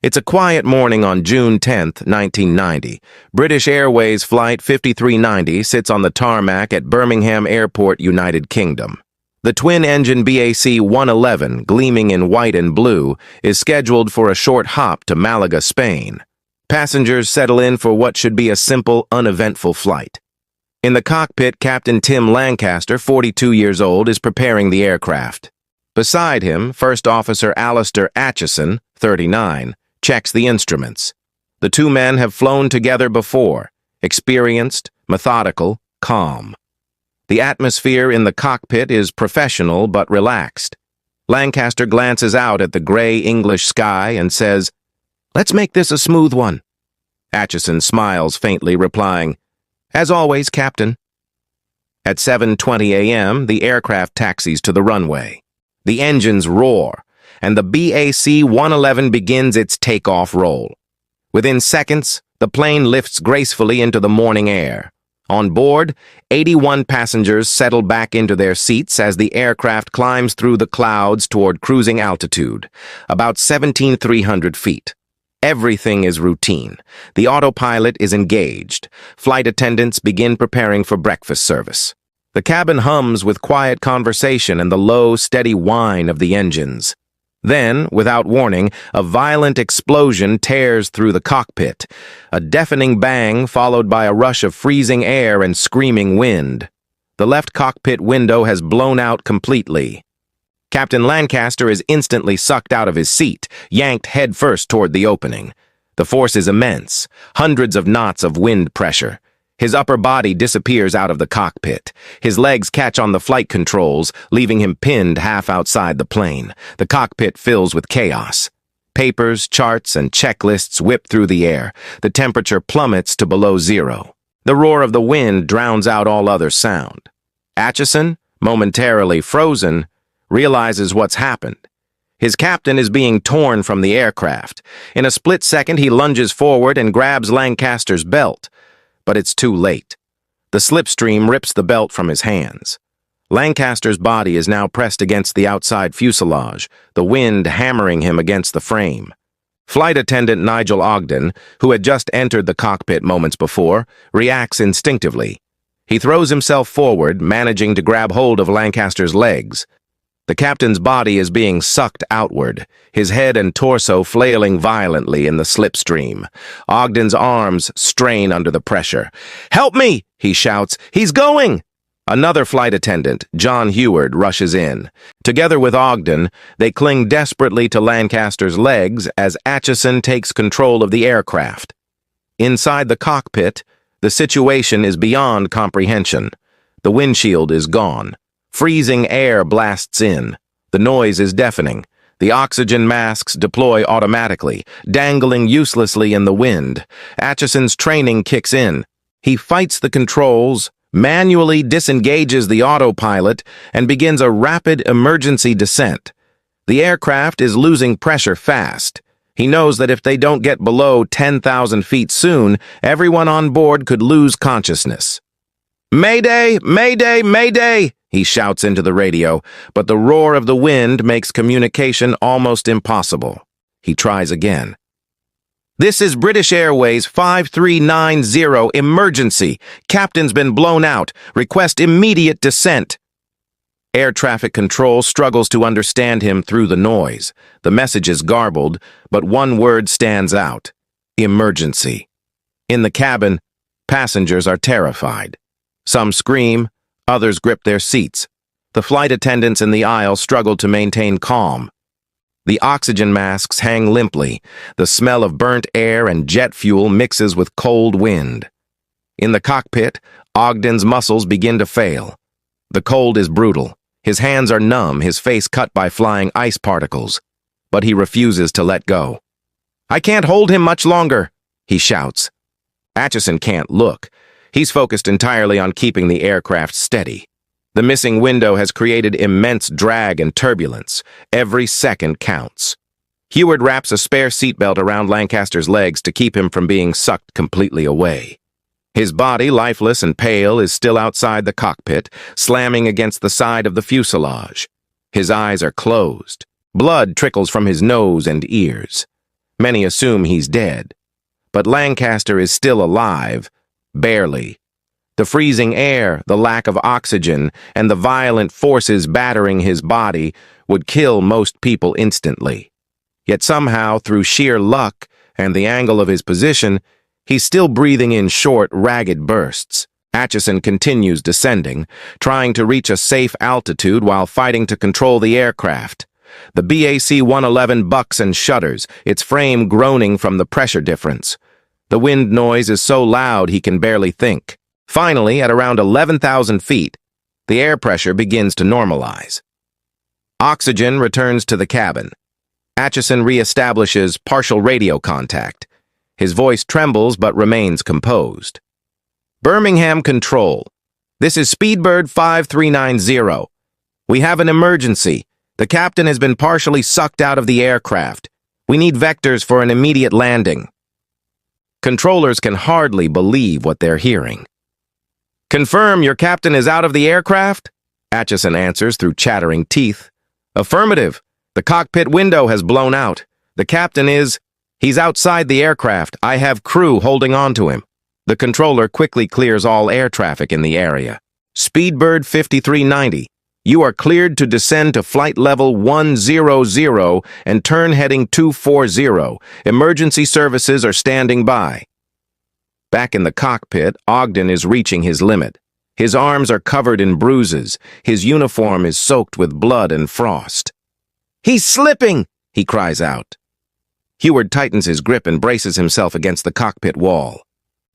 It's a quiet morning on June 10, 1990. British Airways Flight 5390 sits on the tarmac at Birmingham Airport, United Kingdom. The twin-engine BAC One-Eleven, gleaming in white and blue, is scheduled for a short hop to Malaga, Spain. Passengers settle in for what should be a simple, uneventful flight. In the cockpit, Captain Tim Lancaster, 42 years old, is preparing the aircraft. Beside him, First Officer Alastair Atchison, 39, checks the instruments. The two men have flown together before, experienced, methodical, calm. The atmosphere in the cockpit is professional but relaxed. Lancaster glances out at the gray English sky and says, "Let's make this a smooth one." Atchison smiles faintly, replying, "As always, Captain." At 7:20 a.m., the aircraft taxis to the runway. The engines roar, and the BAC One-Eleven begins its takeoff roll. Within seconds, the plane lifts gracefully into the morning air. On board, 81 passengers settle back into their seats as the aircraft climbs through the clouds toward cruising altitude, about 17,300 feet. Everything is routine. The autopilot is engaged. Flight attendants begin preparing for breakfast service. The cabin hums with quiet conversation and the low, steady whine of the engines. Then, without warning, a violent explosion tears through the cockpit, a deafening bang followed by a rush of freezing air and screaming wind. The left cockpit window has blown out completely. Captain Lancaster is instantly sucked out of his seat, yanked headfirst toward the opening. The force is immense, hundreds of knots of wind pressure. His upper body disappears out of the cockpit. His legs catch on the flight controls, leaving him pinned half outside the plane. The cockpit fills with chaos. Papers, charts, and checklists whip through the air. The temperature plummets to below zero. The roar of the wind drowns out all other sound. Atchison, momentarily frozen, realizes what's happened. His captain is being torn from the aircraft. In a split second, he lunges forward and grabs Lancaster's belt. But it's too late. The slipstream rips the belt from his hands. Lancaster's body is now pressed against the outside fuselage, the wind hammering him against the frame. Flight attendant Nigel Ogden, who had just entered the cockpit moments before, reacts instinctively. He throws himself forward, managing to grab hold of Lancaster's legs. The captain's body is being sucked outward, his head and torso flailing violently in the slipstream. Ogden's arms strain under the pressure. "Help me!" he shouts. "He's going!" Another flight attendant, John Heward, rushes in. Together with Ogden, they cling desperately to Lancaster's legs as Atchison takes control of the aircraft. Inside the cockpit, the situation is beyond comprehension. The windshield is gone. Freezing air blasts in. The noise is deafening. The oxygen masks deploy automatically, dangling uselessly in the wind. Atchison's training kicks in. He fights the controls, manually disengages the autopilot, and begins a rapid emergency descent. The aircraft is losing pressure fast. He knows that if they don't get below 10,000 feet soon, everyone on board could lose consciousness. "Mayday! Mayday! Mayday!" he shouts into the radio, but the roar of the wind makes communication almost impossible. He tries again. "This is British Airways 5390, emergency. Captain's been blown out. Request immediate descent." Air traffic control struggles to understand him through the noise. The message is garbled, but one word stands out: emergency. In the cabin, passengers are terrified. Some scream, others grip their seats. The flight attendants in the aisle struggle to maintain calm. The oxygen masks hang limply. The smell of burnt air and jet fuel mixes with cold wind. In the cockpit, Ogden's muscles begin to fail. The cold is brutal. His hands are numb, his face cut by flying ice particles. But he refuses to let go. "I can't hold him much longer," he shouts. Atchison can't look. He's focused entirely on keeping the aircraft steady. The missing window has created immense drag and turbulence. Every second counts. Heward wraps a spare seatbelt around Lancaster's legs to keep him from being sucked completely away. His body, lifeless and pale, is still outside the cockpit, slamming against the side of the fuselage. His eyes are closed. Blood trickles from his nose and ears. Many assume he's dead. But Lancaster is still alive, barely. The freezing air, the lack of oxygen, and the violent forces battering his body would kill most people instantly. Yet somehow, through sheer luck and the angle of his position, he's still breathing in short, ragged bursts. Atchison continues descending, trying to reach a safe altitude while fighting to control the aircraft. The BAC One-Eleven bucks and shudders, its frame groaning from the pressure difference. The wind noise is so loud he can barely think. Finally, at around 11,000 feet, the air pressure begins to normalize. Oxygen returns to the cabin. Atchison reestablishes partial radio contact. His voice trembles but remains composed. Birmingham Control. This is Speedbird 5390. We have an emergency. The captain has been partially sucked out of the aircraft. We need vectors for an immediate landing. Controllers can hardly believe what they're hearing. Confirm your captain is out of the aircraft? Atchison answers through chattering teeth. Affirmative. The cockpit window has blown out. The captain he's outside the aircraft. I have crew holding on to him. The controller quickly clears all air traffic in the area. Speedbird 5390. You are cleared to descend to flight level 100 and turn heading 240. Emergency services are standing by. Back in the cockpit, Ogden is reaching his limit. His arms are covered in bruises. His uniform is soaked with blood and frost. He's slipping, he cries out. Heward tightens his grip and braces himself against the cockpit wall.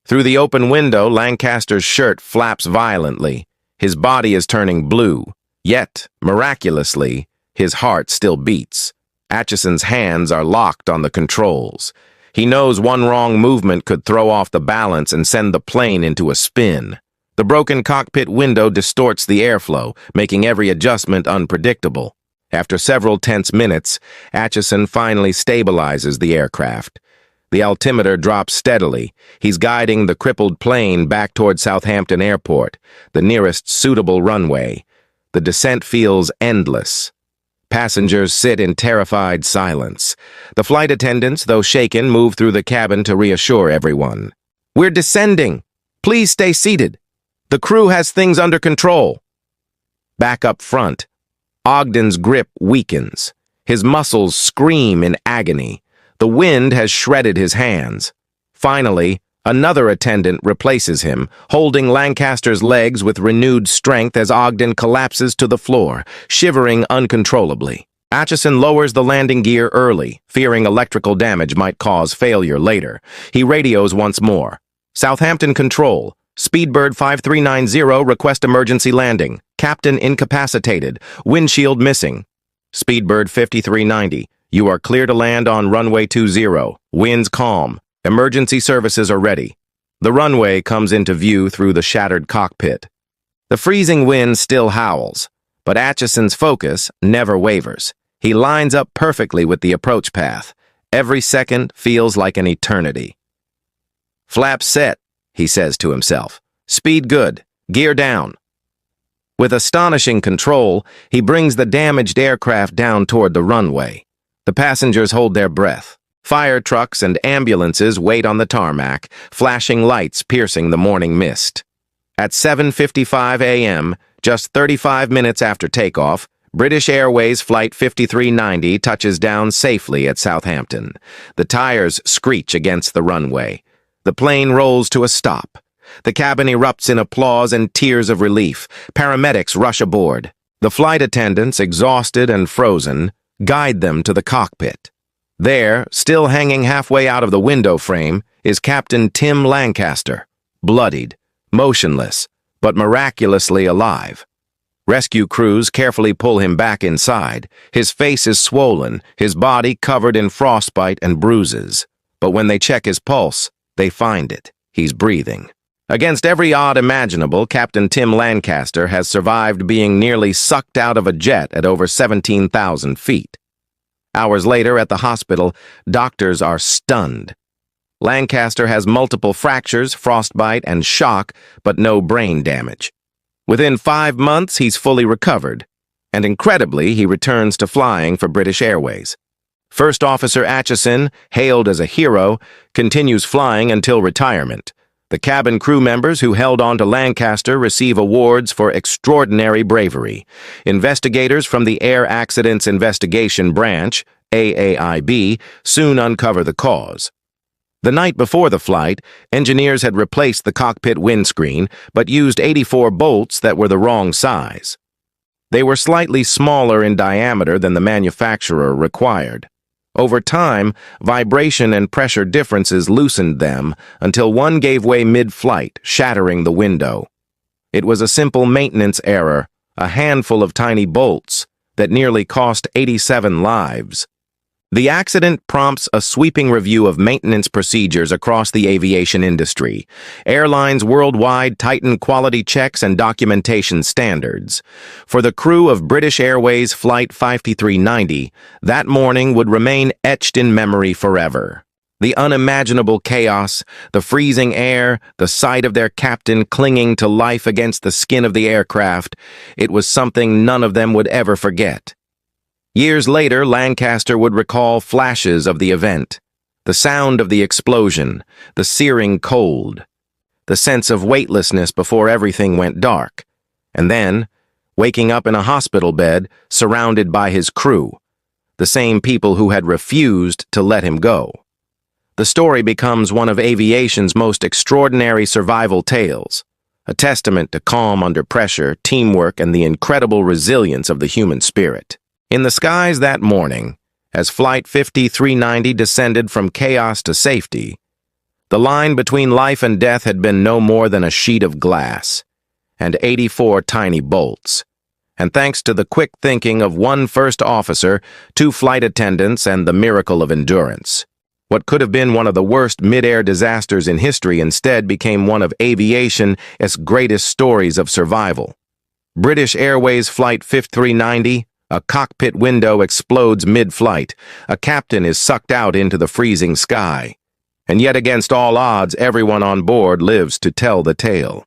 Through the open window, Lancaster's shirt flaps violently. His body is turning blue. Yet, miraculously, his heart still beats. Atchison's hands are locked on the controls. He knows one wrong movement could throw off the balance and send the plane into a spin. The broken cockpit window distorts the airflow, making every adjustment unpredictable. After several tense minutes, Atchison finally stabilizes the aircraft. The altimeter drops steadily. He's guiding the crippled plane back toward Southampton Airport, the nearest suitable runway. The descent feels endless. Passengers sit in terrified silence. The flight attendants, though shaken, move through the cabin to reassure everyone. We're descending. Please stay seated. The crew has things under control. Back up front, Ogden's grip weakens. His muscles scream in agony. The wind has shredded his hands. Finally, another attendant replaces him, holding Lancaster's legs with renewed strength as Ogden collapses to the floor, shivering uncontrollably. Atchison lowers the landing gear early, fearing electrical damage might cause failure later. He radios once more. Southampton Control. Speedbird 5390, request emergency landing. Captain incapacitated. Windshield missing. Speedbird 5390. You are clear to land on runway 20. Winds calm. Emergency services are ready. The runway comes into view through the shattered cockpit. The freezing wind still howls, but Atchison's focus never wavers. He lines up perfectly with the approach path. Every second feels like an eternity. Flaps set, he says to himself. Speed good. Gear down. With astonishing control, he brings the damaged aircraft down toward the runway. The passengers hold their breath. Fire trucks and ambulances wait on the tarmac, flashing lights piercing the morning mist. At 7:55 a.m., just 35 minutes after takeoff, British Airways Flight 5390 touches down safely at Southampton. The tires screech against the runway. The plane rolls to a stop. The cabin erupts in applause and tears of relief. Paramedics rush aboard. The flight attendants, exhausted and frozen, guide them to the cockpit. There, still hanging halfway out of the window frame, is Captain Tim Lancaster, bloodied, motionless, but miraculously alive. Rescue crews carefully pull him back inside. His face is swollen, his body covered in frostbite and bruises. But when they check his pulse, they find it. He's breathing. Against every odd imaginable, Captain Tim Lancaster has survived being nearly sucked out of a jet at over 17,000 feet. Hours later at the hospital, doctors are stunned. Lancaster has multiple fractures, frostbite, and shock, but no brain damage. Within 5 months, he's fully recovered, and incredibly, he returns to flying for British Airways. First Officer Atchison, hailed as a hero, continues flying until retirement. The cabin crew members who held on to Lancaster receive awards for extraordinary bravery. Investigators from the Air Accidents Investigation Branch, AAIB, soon uncover the cause. The night before the flight, engineers had replaced the cockpit windscreen, but used 84 bolts that were the wrong size. They were slightly smaller in diameter than the manufacturer required. Over time, vibration and pressure differences loosened them until one gave way mid-flight, shattering the window. It was a simple maintenance error, a handful of tiny bolts, that nearly cost 87 lives. The accident prompts a sweeping review of maintenance procedures across the aviation industry. Airlines worldwide tighten quality checks and documentation standards. For the crew of British Airways Flight 5390, that morning would remain etched in memory forever. The unimaginable chaos, the freezing air, the sight of their captain clinging to life against the skin of the aircraft, it was something none of them would ever forget. Years later, Lancaster would recall flashes of the event, the sound of the explosion, the searing cold, the sense of weightlessness before everything went dark, and then, waking up in a hospital bed, surrounded by his crew, the same people who had refused to let him go. The story becomes one of aviation's most extraordinary survival tales, a testament to calm under pressure, teamwork, and the incredible resilience of the human spirit. In the skies that morning, as Flight 5390 descended from chaos to safety, the line between life and death had been no more than a sheet of glass and 84 tiny bolts. And thanks to the quick thinking of one first officer, 2 flight attendants, and the miracle of endurance, what could have been one of the worst mid-air disasters in history instead became one of aviation's greatest stories of survival. British Airways Flight 5390, a cockpit window explodes mid-flight. A captain is sucked out into the freezing sky. And yet against all odds, everyone on board lives to tell the tale.